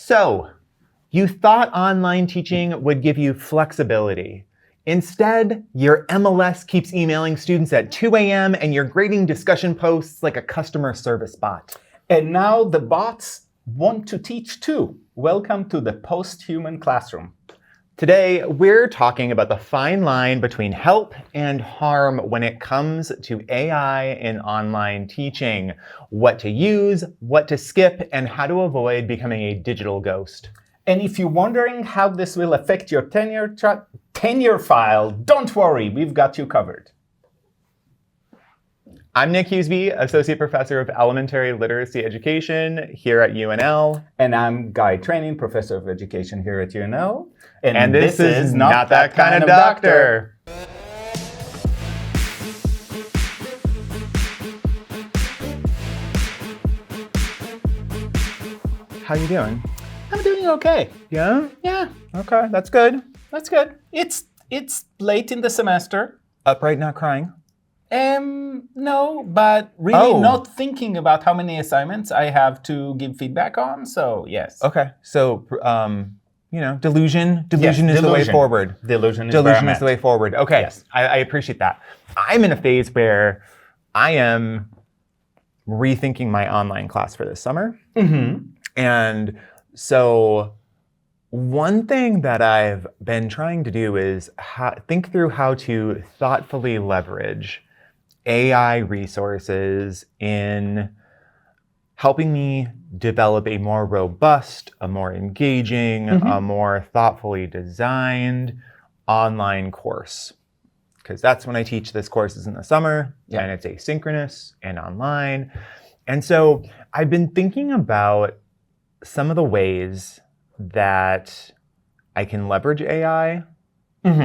So, you thought online teaching would give you flexibility. Instead, your MLS keeps emailing students at 2 a.m. and you're grading discussion posts like a customer service bot. And now the bots want to teach too. Welcome to the post-human classroom. Today, we're talking about the fine line between help and harm when it comes to AI in online teaching. What to use, what to skip, and how to avoid becoming a digital ghost. And if you're wondering how this will affect your tenure file, don't worry, we've got you covered. I'm Nick Hughesby, Associate Professor of Elementary Literacy Education here at UNL. And I'm Guy Training, Professor of Education here at UNL. And this is Not That Kind of Doctor. How you doing? I'm doing okay. Yeah? Yeah, Okay, that's good. that's good. It's late in the semester. Upright, not crying. No, but really not thinking about how many assignments I have to give feedback on, so yes. Okay, so, delusion is the way forward. Delusion is Delusion is the way forward. Okay, Yes. I appreciate that. I'm in a phase where I am rethinking my online class for this summer. Mm-hmm. And so one thing that I've been trying to do is think through how to thoughtfully leverage AI resources in helping me develop a more robust, a more engaging, a more thoughtfully designed online course. Because that's when I teach this course is in the summer, and it's asynchronous and online. And so I've been thinking about some of the ways that I can leverage AI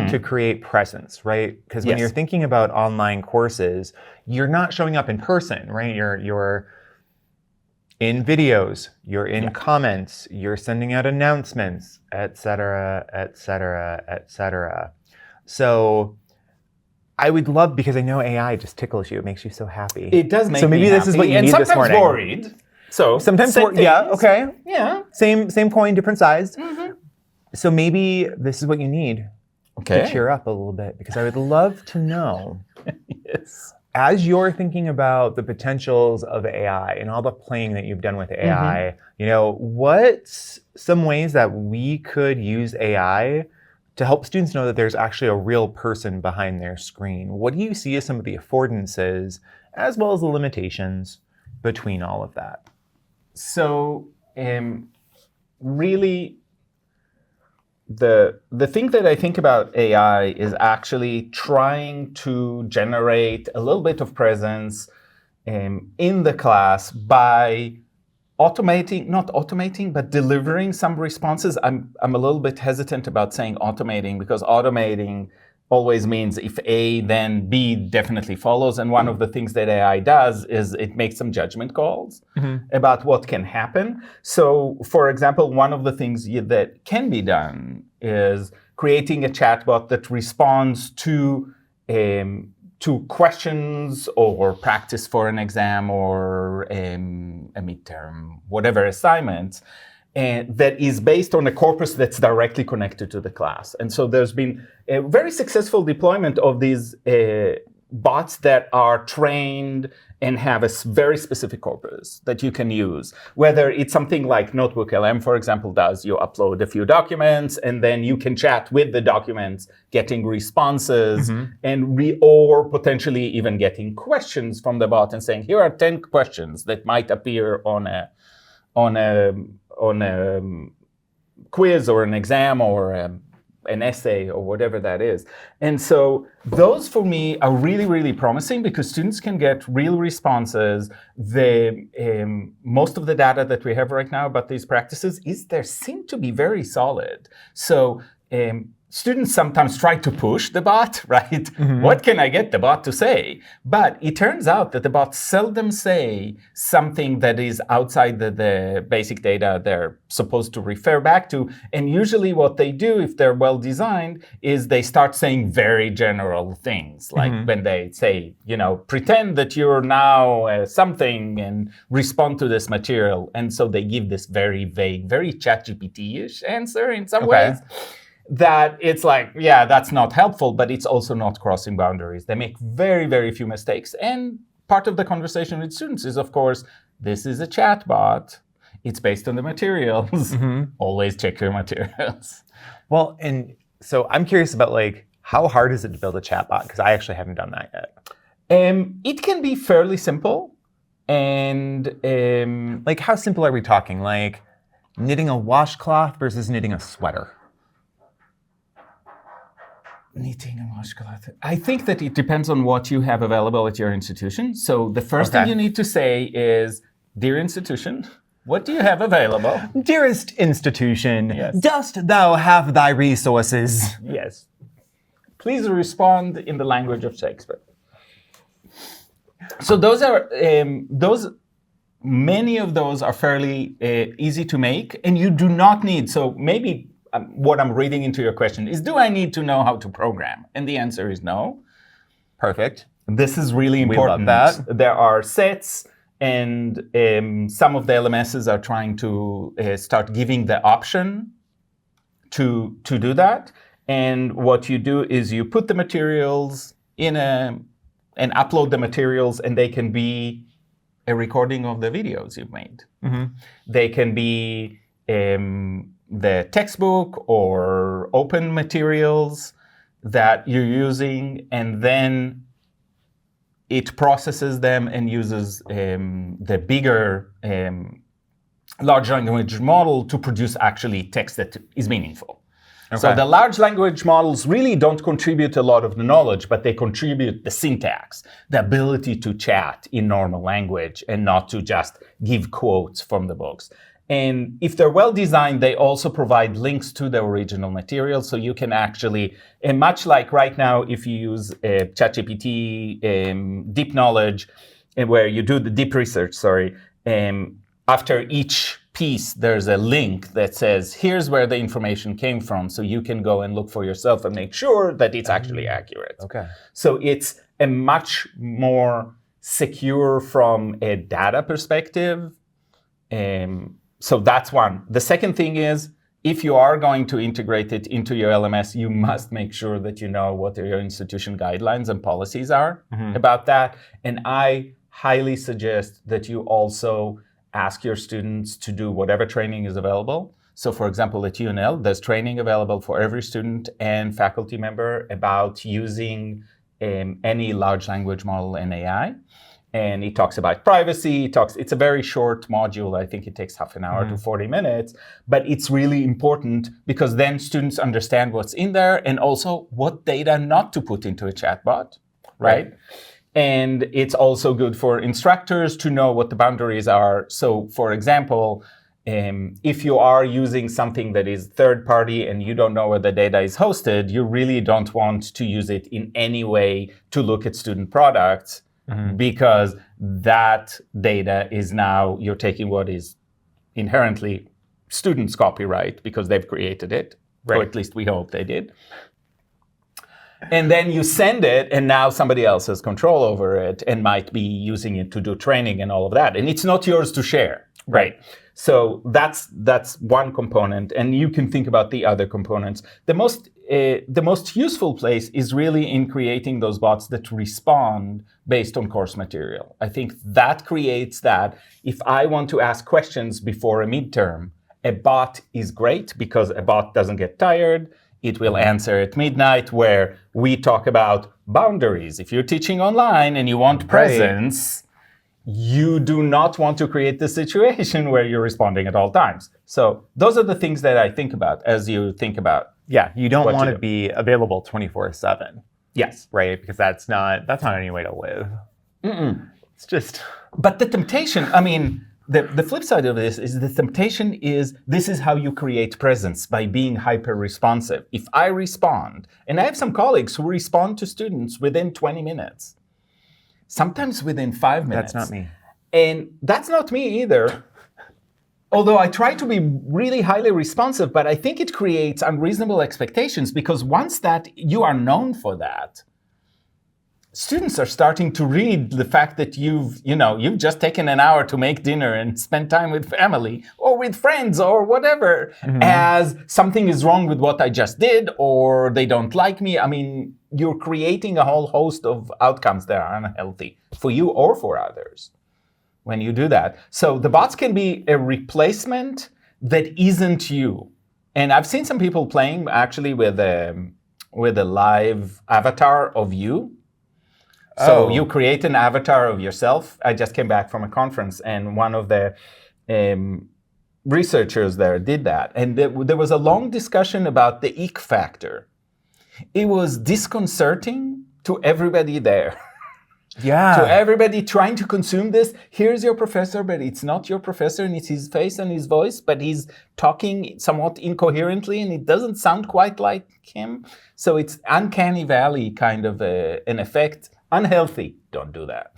to create presence, right? Because when you're thinking about online courses, you're not showing up in person, right? You're in videos, you're in comments, you're sending out announcements, et cetera, et cetera, et cetera. So I would love, because I know AI just tickles you, it makes you so happy. It does make me So maybe this is what you and need this morning. sometimes worried. So Sometimes, same yeah, things. okay. Yeah. Same coin, different size. So maybe this is what you need to cheer up a little bit, because I would love to know, Yes. as you're thinking about the potentials of AI and all the playing that you've done with AI, what's some ways that we could use AI to help students know that there's actually a real person behind their screen? What do you see as some of the affordances, as well as the limitations between all of that? So really, the thing that I think about AI is actually trying to generate a little bit of presence in the class by not automating, but delivering some responses. I'm a little bit hesitant about saying automating, because automating always means if A, then B definitely follows. And one of the things that AI does is it makes some judgment calls about what can happen. So, for example, one of the things that can be done is creating a chatbot that responds to questions or practice for an exam or a midterm, whatever assignments, and that is based on a corpus that's directly connected to the class. And so there's been a very successful deployment of these bots that are trained and have a very specific corpus that you can use. Whether it's something like NotebookLM, for example, does, you upload a few documents and then you can chat with the documents, getting responses, or potentially even getting questions from the bot and saying, here are 10 questions that might appear on a quiz or an exam or an essay or whatever that is. And so those for me are really, really promising, because students can get real responses. Most of the data that we have right now about these practices seem to be very solid. So students sometimes try to push the bot, right? What can I get the bot to say? But it turns out that the bots seldom say something that is outside the basic data they're supposed to refer back to. And usually what they do, if they're well designed, is they start saying very general things. Like when they say, pretend that you're now something and respond to this material. And so they give this very vague, very ChatGPT-ish answer in some ways. That it's like, yeah, that's not helpful, but it's also not crossing boundaries. They make very, very few mistakes. And part of the conversation with students is, of course, this is a chatbot. It's based on the materials. Always check your materials. Well, and so I'm curious about how hard is it to build a chatbot? Because I actually haven't done that yet. It can be fairly simple. And how simple are we talking? Like knitting a washcloth versus knitting a sweater? Knitting a washcloth. I think that it depends on what you have available at your institution. So the first thing you need to say is, dear institution, what do you have available? Dearest institution, dost thou have thy resources? Yes. Please respond in the language of Shakespeare. So many of those are fairly easy to make, and you do not need, so maybe what I'm reading into your question is, do I need to know how to program? And the answer is no. Perfect. This is really important. We love that. There are sets, and some of the LMSs are trying to start giving the option to do that. And what you do is you put the materials in and upload the materials, and they can be a recording of the videos you've made. They can be the textbook or open materials that you're using, and then it processes them and uses the bigger large language model to produce actually text that is meaningful. So the large language models really don't contribute a lot of the knowledge, but they contribute the syntax, the ability to chat in normal language and not to just give quotes from the books. And if they're well designed, they also provide links to the original material. So you can actually, and much like right now, if you use ChatGPT, Deep Knowledge, where you do the deep research, after each piece, there's a link that says, here's where the information came from. So you can go and look for yourself and make sure that it's actually accurate. So it's a much more secure from a data perspective. So that's one. The second thing is, if you are going to integrate it into your LMS, you must make sure that you know what your institution guidelines and policies are about that. And I highly suggest that you also ask your students to do whatever training is available. So for example, at UNL, there's training available for every student and faculty member about using any large language model and AI. And it talks about privacy. It's a very short module. I think it takes half an hour to 40 minutes. But it's really important because then students understand what's in there and also what data not to put into a chatbot, right? And it's also good for instructors to know what the boundaries are. So for example, if you are using something that is third party and you don't know where the data is hosted, you really don't want to use it in any way to look at student products. Because that data is now, you're taking what is inherently students' copyright because they've created it, or at least we hope they did. And then you send it, and now somebody else has control over it and might be using it to do training and all of that. And it's not yours to share, right? So that's one component, and you can think about the other components. The most useful place is really in creating those bots that respond based on course material. I think that creates that. If I want to ask questions before a midterm, a bot is great because a bot doesn't get tired. It will answer at midnight, where we talk about boundaries. If you're teaching online and you want presence, you do not want to create the situation where you're responding at all times. So those are the things that I think about as you think about. Yeah, you don't want to be available 24/7. Yes. Right? Because that's not any way to live. It's just... But the temptation, the flip side of this is the temptation is this is how you create presence by being hyper responsive. If I respond, and I have some colleagues who respond to students within 20 minutes, sometimes within 5 minutes. That's not me. And that's not me either. Although I try to be really highly responsive, but I think it creates unreasonable expectations because once that you are known for that, students are starting to read the fact that you've just taken an hour to make dinner and spend time with family or with friends or whatever as something is wrong with what I just did or they don't like me. I mean, you're creating a whole host of outcomes that are unhealthy for you or for others when you do that. So the bots can be a replacement that isn't you. And I've seen some people playing actually with a live avatar of you. So you create an avatar of yourself. I just came back from a conference, and one of the researchers there did that. And there was a long discussion about the ick factor. It was disconcerting to everybody there. Yeah. To everybody trying to consume this. Here's your professor, but it's not your professor, and it's his face and his voice, but he's talking somewhat incoherently, and it doesn't sound quite like him. So it's uncanny valley kind of an effect. Unhealthy. Don't do that.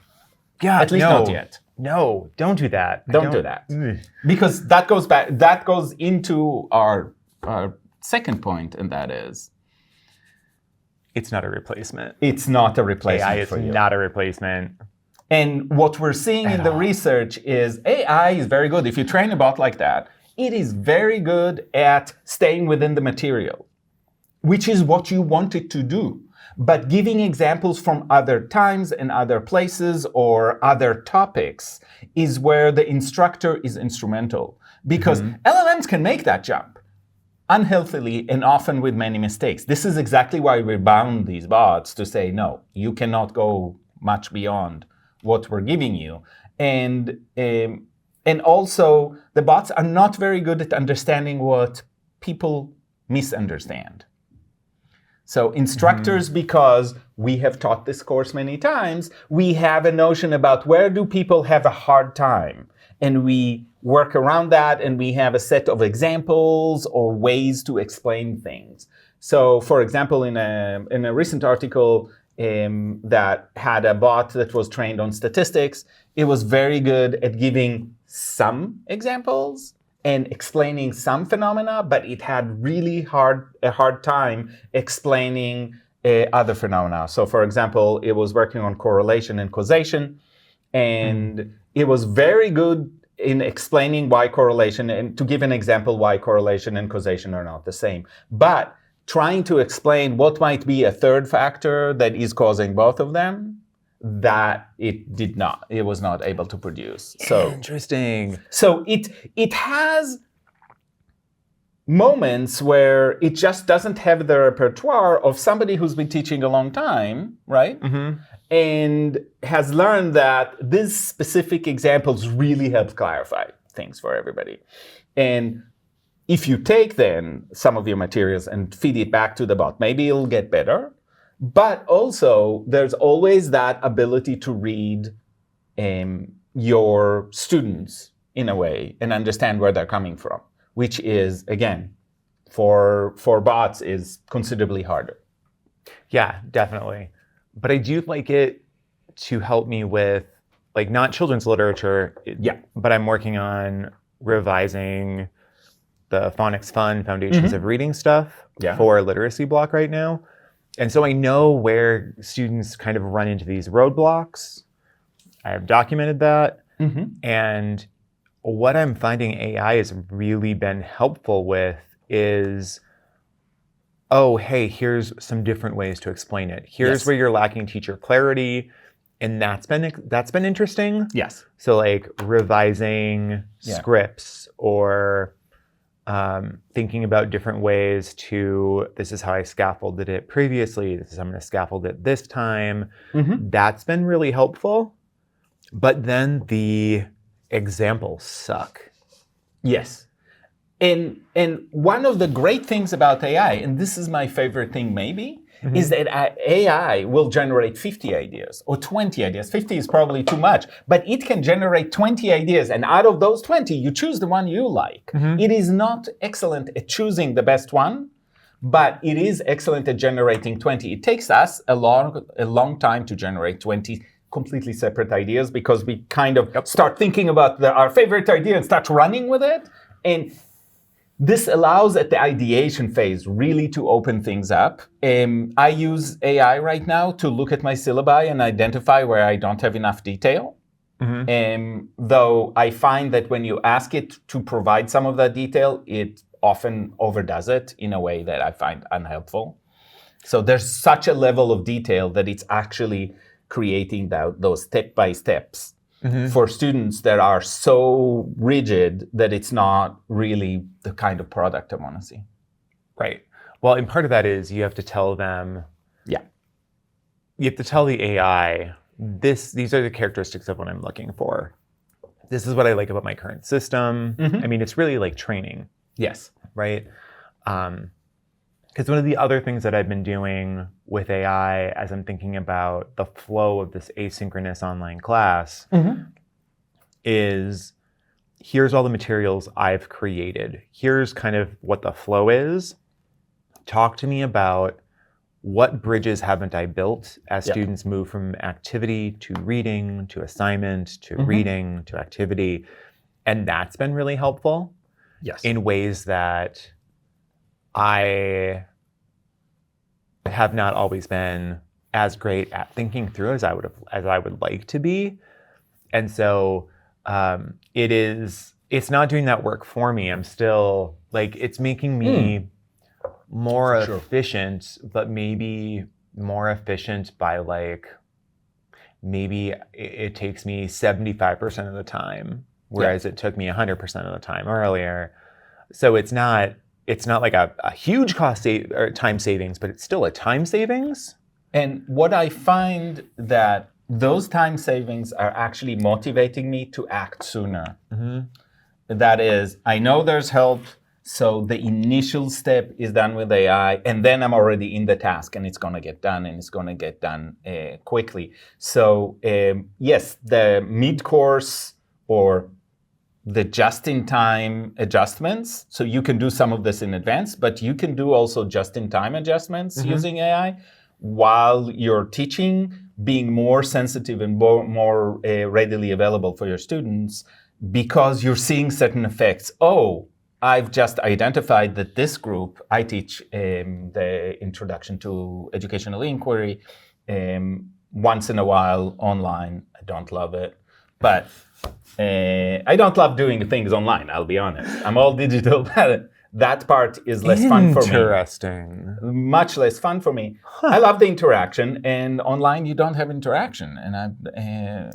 Yeah. At least not yet. No, don't do that. Don't do that. Because that goes back. That goes into our second point, and that is it's not a replacement. It's not a replacement AI is for you. not a replacement. And what we're seeing in the research is AI is very good. If you train a bot like that, it is very good at staying within the material, which is what you want it to do. But giving examples from other times and other places or other topics is where the instructor is instrumental. Because LLMs can make that jump unhealthily and often with many mistakes. This is exactly why we bound these bots to say, no, you cannot go much beyond what we're giving you. And also, the bots are not very good at understanding what people misunderstand. So instructors, because we have taught this course many times, we have a notion about where do people have a hard time. And we work around that, and we have a set of examples or ways to explain things. So for example, in a recent article that had a bot that was trained on statistics, it was very good at giving some examples and explaining some phenomena, but it had really a hard time explaining other phenomena. So for example, it was working on correlation and causation, and it was very good in explaining why correlation, and to give an example why correlation and causation are not the same. But trying to explain what might be a third factor that is causing both of them, that it was not able to produce. So interesting. So it has moments where it just doesn't have the repertoire of somebody who's been teaching a long time, right? And has learned that these specific examples really help clarify things for everybody. And if you take then some of your materials and feed it back to the bot, maybe it'll get better. But also, there's always that ability to read your students in a way and understand where they're coming from, which is, again, for bots is considerably harder. Yeah, definitely. But I do like it to help me with, like, not children's literature, but I'm working on revising the Phonics Fund Foundations of Reading stuff for literacy block right now. And so I know where students kind of run into these roadblocks. I have documented that. And what I'm finding AI has really been helpful with is, oh, hey, here's some different ways to explain it. Here's where you're lacking teacher clarity. And that's been interesting. Yes. So like revising scripts or thinking about different ways to, this is how I scaffolded it previously, this is how I'm going to scaffold it this time. That's been really helpful. But then the examples suck. Yes. And one of the great things about AI, and this is my favorite thing maybe, is that AI will generate 50 ideas or 20 ideas. 50 is probably too much, but it can generate 20 ideas. And out of those 20, you choose the one you like. It is not excellent at choosing the best one, but it is excellent at generating 20. It takes us a long time to generate 20 completely separate ideas because we kind of start thinking about our favorite idea and start running with it. And this allows at the ideation phase really to open things up. I use AI right now to look at my syllabi and identify where I don't have enough detail. Though I find that when you ask it to provide some of that detail, it often overdoes it in a way that I find unhelpful. So there's such a level of detail that it's actually creating those step-by-steps for students that are so rigid that it's not really the kind of product I want to see. Right. Well, and part of that is you have to tell them, Yeah. you have to tell the AI, these are the characteristics of what I'm looking for. This is what I like about my current system. I mean, it's really like training, Yes. right? Because one of the other things that I've been doing with AI as I'm thinking about the flow of this asynchronous online class is, here's all the materials I've created. Here's kind of what the flow is. Talk to me about what bridges haven't I built as students move from activity to reading, to assignment, to reading, to activity. And that's been really helpful. Yes. In ways that I have not always been as great at thinking through as I would like to be. And so it's not doing that work for me. I'm still like, it's making me more efficient, but maybe more efficient by like, maybe it takes me 75% of the time, whereas it took me 100% of the time earlier. So it's not like a huge or time savings, but it's still a time savings. And what I find that those time savings are actually motivating me to act sooner. That is, I know there's help, so the initial step is done with AI, and then I'm already in the task, and it's going to get done, and it's going to get done quickly. So yes, the mid-course or the just-in-time adjustments. So you can do some of this in advance, but you can do also just-in-time adjustments using AI while you're teaching, being more sensitive and more readily available for your students because you're seeing certain effects. Oh, I've just identified that this group, I teach the Introduction to Educational Inquiry once in a while online. I don't love it, but I don't love doing things online, I'll be honest. I'm all digital. That part is less fun for me. Interesting. Much less fun for me. I love the interaction, and online you don't have interaction.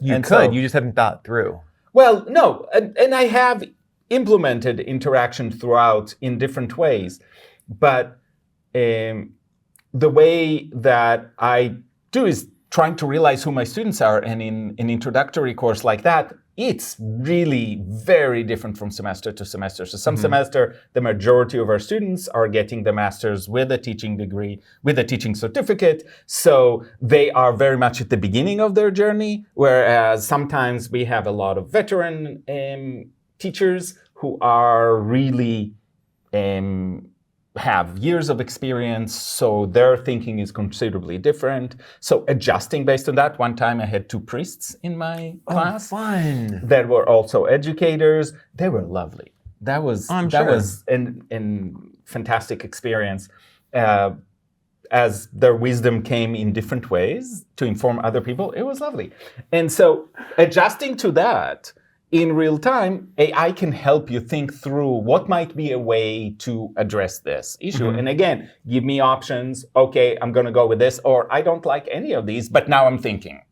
You just haven't thought through. Well, no, and I have implemented interaction throughout in different ways, but the way that I do is trying to realize who my students are, and in an introductory course like that, it's really very different from semester to semester. So some semester, the majority of our students are getting the master's with a teaching degree, with a teaching certificate. So they are very much at the beginning of their journey, whereas sometimes we have a lot of veteran teachers who are really have years of experience, so their thinking is considerably different. So adjusting based on that, one time I had 2 priests in my class. Fun. That were also educators. They were lovely. That was an fantastic experience. As their wisdom came in different ways to inform other people, it was lovely. And so adjusting to that, in real time, AI can help you think through what might be a way to address this issue. And again, give me options. Okay, I'm going to go with this, or I don't like any of these, but now I'm thinking.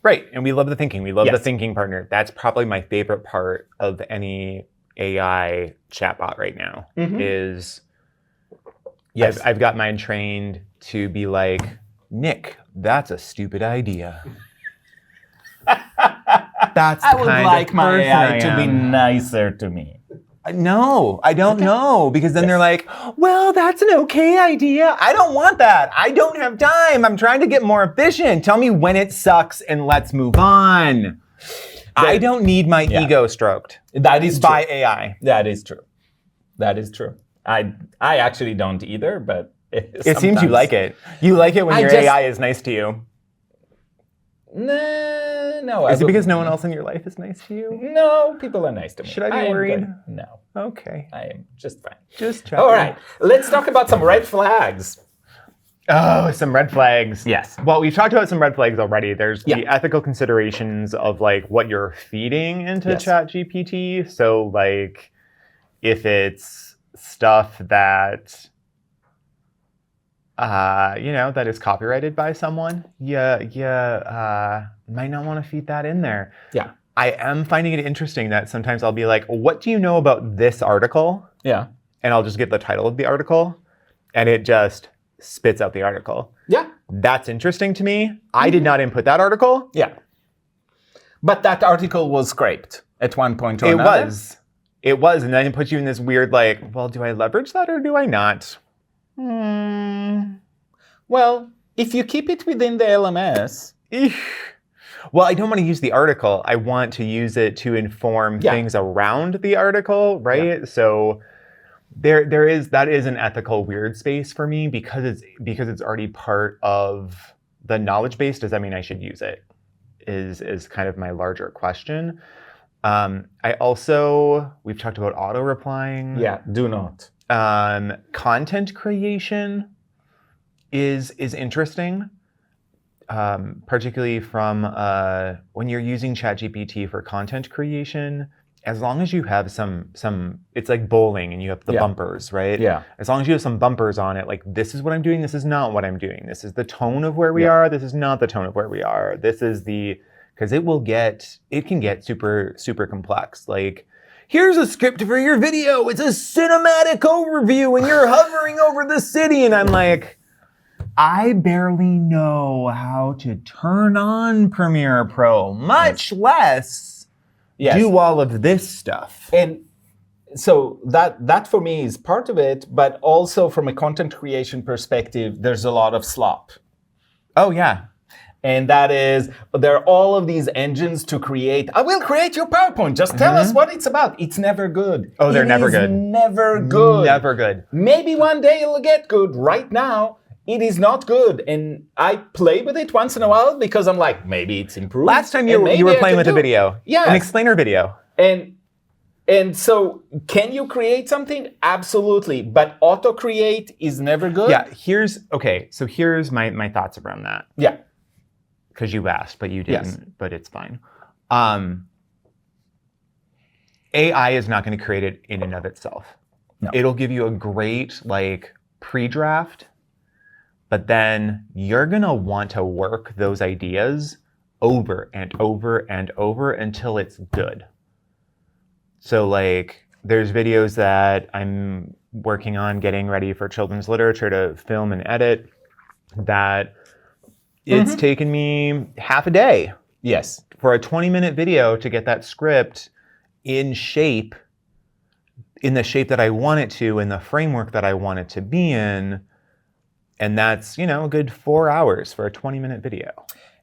Right, and we love the thinking. We love the thinking partner. That's probably my favorite part of any AI chatbot right now is I've got mine trained to be like, Nick, that's a stupid idea. I would like my AI to be nicer to me. No, I don't know, because then Yes. they're like, well, that's an okay idea. I don't want that. I don't have time. I'm trying to get more efficient. Tell me when it sucks and let's move on. I don't need my ego stroked That is by true. AI. That is true. That is true. I actually don't either, but It seems you like it. You like it when your AI is nice to you. No. Is it because no one else in your life is nice to you? No, people are nice to me. Should I be am worried? good. No, Okay. I am just fine. Just checking. All right, let's talk about some red flags. Oh, some red flags. Yes. Well, we've talked about some red flags already. There's the Yeah. ethical considerations of like what you're feeding into Yes. ChatGPT. So like if it's stuff that that is copyrighted by someone, might not want to feed that in there. Yeah. I am finding it interesting that sometimes I'll be like, what do you know about this article? Yeah. And I'll just get the title of the article and it just spits out the article. Yeah. That's interesting to me. I did not input that article. Yeah. But that article was scraped at one point or It another. was. It was. And then it puts you in this weird, like, well, do I leverage that or do I not? Well, if you keep it within the LMS, Eesh. Well, I don't want to use the article. I want to use it to inform Yeah. things around the article, right? So that is an ethical weird space for me because it's already part of the knowledge base. Does that mean I should use it? Is kind of my larger question. We've talked about auto replying. yeah, do not. Content creation is interesting, particularly from when you're using ChatGPT for content creation. As long as you have some, it's like bowling and you have the Yeah. bumpers, right? Yeah. As long as you have some bumpers on it, like this is what I'm doing, this is not what I'm doing. This is the tone of where we Yeah. are, this is not the tone of where we are. This is because it can get super, super complex. Like, here's a script for your video. It's a cinematic overview and you're hovering over the city. And I'm like, I barely know how to turn on Premiere Pro, much less Yes. do all of this stuff. And so that for me is part of it, but also from a content creation perspective, there's a lot of slop. Oh, yeah. And that is, there are all of these engines to create. I will create your PowerPoint. Just tell us what it's about. It's never good. Oh, they're never It good. is never good. Never good. Maybe one day it'll get good. Right now, it is not good. And I play with it once in a while because I'm like, maybe it's improved. Last time and you maybe were I playing can with a do- video. Yes. An explainer video. And so, can you create something? Absolutely. But auto-create is never good? Yeah, here's my thoughts around that. Yeah. Because you asked, but you didn't, Yes. but it's fine. AI is not going to create it in and of itself. No. It'll give you a great pre-draft, but then you're going to want to work those ideas over and over and over until it's good. So there's videos that I'm working on getting ready for children's literature to film and edit that it's taken me half a day Yes. for a 20-minute video to get that script in the shape that I want it to, in the framework that I want it to be in. And that's, a good 4 hours for a 20-minute video.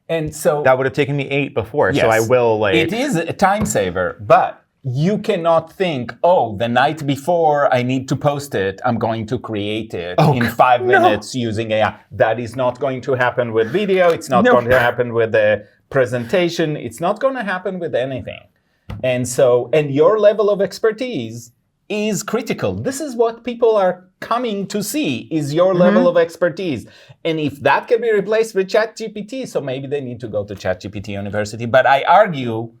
And so That would have taken me 8 before. So I Yes. will it is a time saver, but you cannot think, oh, the night before I need to post it, I'm going to create it in 5 minutes using AI. That is not going to happen with video. It's not going to happen with the presentation. It's not going to happen with anything. And your level of expertise is critical. This is what people are coming to see, is your level of expertise. And if that can be replaced with ChatGPT, so maybe they need to go to ChatGPT University. But I argue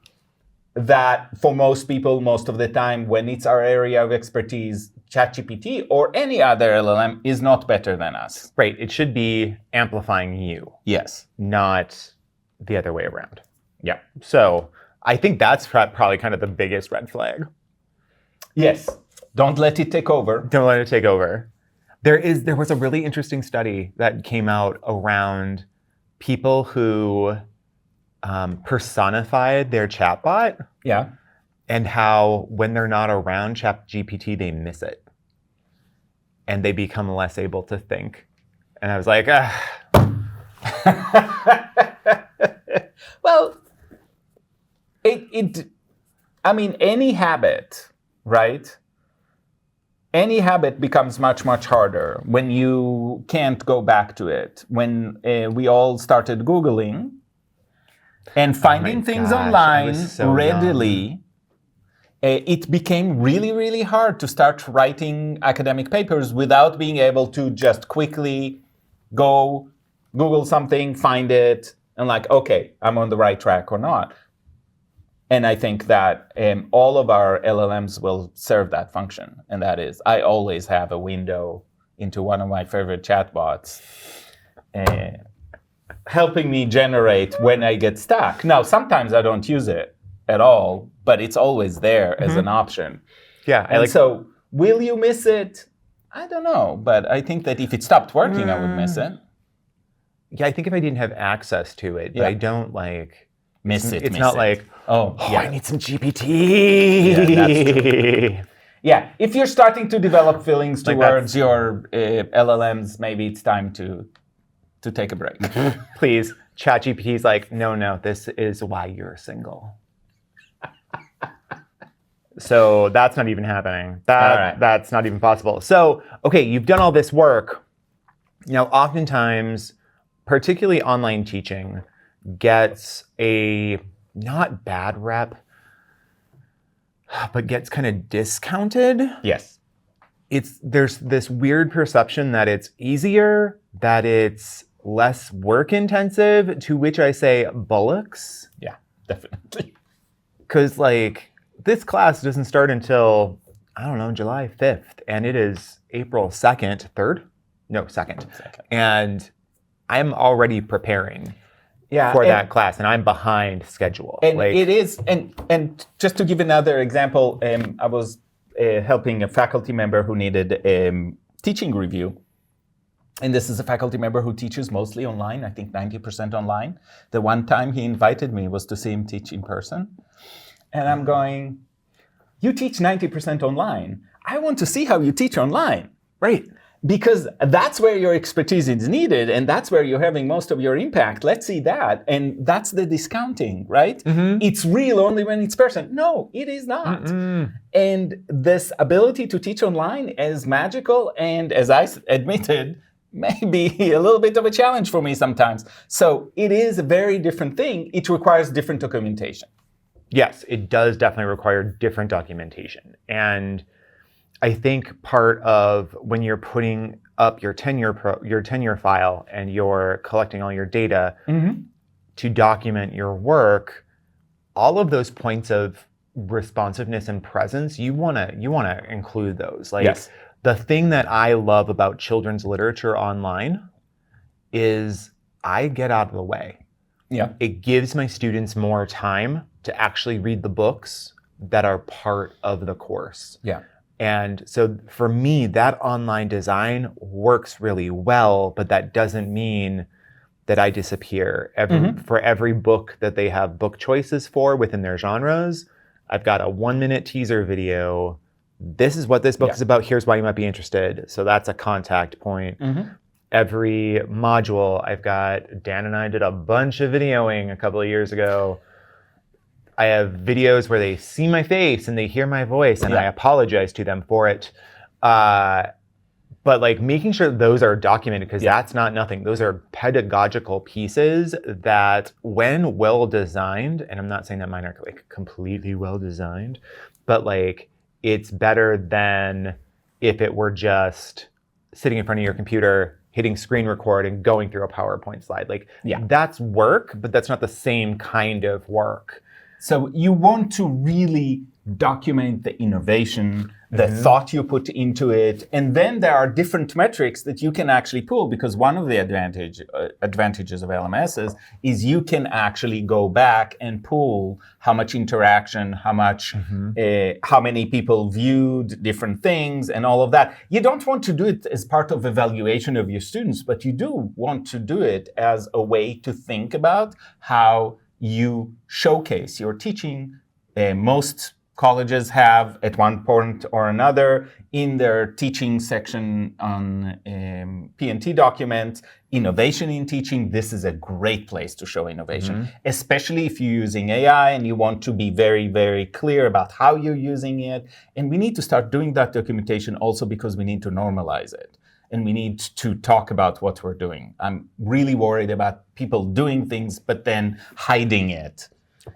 that for most people, most of the time, when it's our area of expertise, ChatGPT or any other LLM is not better than us. Right. It should be amplifying you, Yes. not the other way around. Yeah. So I think that's probably kind of the biggest red flag. Yes. Don't let it take over. Don't let it take over. There was a really interesting study that came out around people who personified their chatbot. Yeah. and how when they're not around ChatGPT, they miss it. And they become less able to think. And I was like, Well, I mean, any habit, right? Any habit becomes much, much harder when you can't go back to it. When we all started Googling and finding things gosh, I online was so readily, it became really, really hard to start writing academic papers without being able to just quickly go Google something, find it, and like, okay, I'm on the right track or not. And I think that all of our LLMs will serve that function. And that is, I always have a window into one of my favorite chatbots helping me generate when I get stuck. Now, sometimes I don't use it at all, but it's always there as an option. yeah. And so, will you miss it? I don't know. But I think that if it stopped working, I would miss it. Yeah, I think if I didn't have access to it, but Yeah. I don't like... Miss it. It's not like, oh, oh, yeah. I need some GPT. Yeah, that's true. Yeah, if you're starting to develop feelings Like towards your LLMs, maybe it's time to take a break. Please, ChatGPT's like, no, this is why you're single. So that's not even happening. That's not even possible. So, okay, you've done all this work. Now, oftentimes, particularly online teaching, gets a not bad rep, but gets kind of discounted. Yes. There's this weird perception that it's easier, that it's less work intensive, to which I say bullocks. Yeah, definitely. Because like this class doesn't start until, I don't know, July 5th, and it is April 2nd, 3rd? No, 2nd. And I'm already preparing for that class, and I'm behind schedule. And it is, and just to give another example, I was helping a faculty member who needed teaching review. And this is a faculty member who teaches mostly online, I think 90% online. The one time he invited me was to see him teach in person. And I'm going, you teach 90% online. I want to see how you teach online. Right. Because that's where your expertise is needed, and that's where you're having most of your impact. Let's see that. And that's the discounting, right? Mm-hmm. It's real only when it's person. No, it is not. Mm-mm. And this ability to teach online is magical, and as I admitted, maybe a little bit of a challenge for me sometimes. So it is a very different thing. It requires different documentation. Yes, it does definitely require different documentation. And I think part of when you're putting up your tenure file and you're collecting all your data to document your work, all of those points of responsiveness and presence, you wanna include those. Like yes. The thing that I love about children's literature online is I get out of the way. Yeah. It gives my students more time to actually read the books that are part of the course. Yeah. And so for me, that online design works really well, but that doesn't mean that I disappear. For every book that they have book choices for within their genres, I've got a 1-minute teaser video. This is what this book is about. Here's why you might be interested. So that's a contact point. Every module, Dan and I did a bunch of videoing a couple of years ago. I have videos where they see my face and they hear my voice, and I apologize to them for it. But like making sure those are documented, because that's not nothing. Those are pedagogical pieces that, when well designed, and I'm not saying that mine are like completely well designed, but like it's better than if it were just sitting in front of your computer, hitting screen record and going through a PowerPoint slide. Like that's work, but that's not the same kind of work. So you want to really document the innovation, the thought you put into it, and then there are different metrics that you can actually pull, because one of the advantages of LMSs is you can actually go back and pull how much interaction, how much, how many people viewed different things, and all of that. You don't want to do it as part of evaluation of your students, but you do want to do it as a way to think about how you showcase your teaching most colleges have at one point or another in their teaching section on P&T documents, innovation in teaching. This is a great place to show innovation, especially if you're using AI and you want to be very, very clear about how you're using it. And we need to start doing that documentation also because we need to normalize it. And we need to talk about what we're doing. I'm really worried about people doing things, but then hiding it.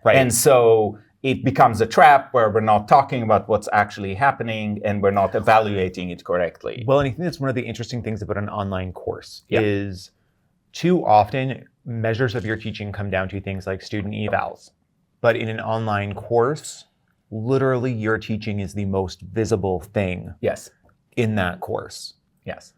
Right. And so it becomes a trap where we're not talking about what's actually happening and we're not evaluating it correctly. Well, and I think that's one of the interesting things about an online course Yeah. is too often measures of your teaching come down to things like student evals. But in an online course, literally your teaching is the most visible thing Yes. in that course. Yes.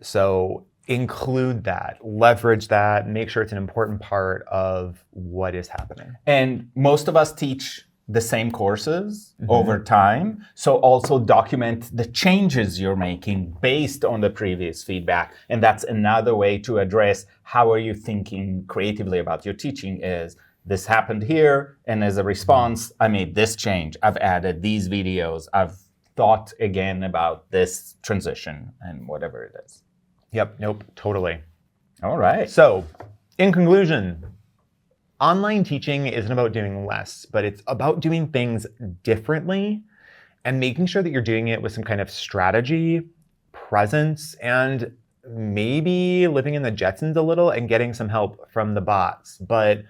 So include that, leverage that, make sure it's an important part of what is happening. And most of us teach the same courses over time. So also document the changes you're making based on the previous feedback. And that's another way to address how are you thinking creatively about your teaching is this happened here. And as a response, I made this change. I've added these videos. I've thought again about this transition and whatever it is. Yep, nope, totally. All right. So, in conclusion, online teaching isn't about doing less, but it's about doing things differently and making sure that you're doing it with some kind of strategy, presence, and maybe living in the Jetsons a little and getting some help from the bots, but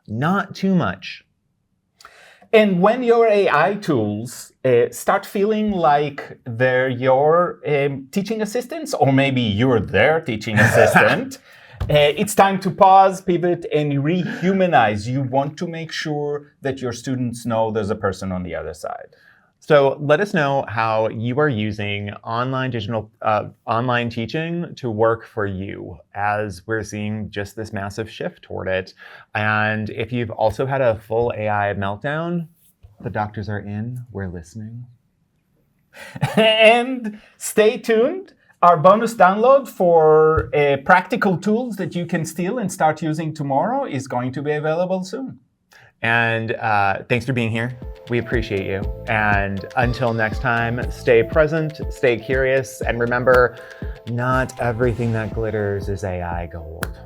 not too much. And when your AI tools start feeling like they're your teaching assistants, or maybe you're their teaching assistant, it's time to pause, pivot, and rehumanize. You want to make sure that your students know there's a person on the other side. So let us know how you are using online teaching to work for you as we're seeing just this massive shift toward it. And if you've also had a full AI meltdown, the doctors are in, we're listening. And stay tuned. Our bonus download for practical tools that you can steal and start using tomorrow is going to be available soon. And thanks for being here. We appreciate you. And until next time, stay present, stay curious, and remember, not everything that glitters is AI gold.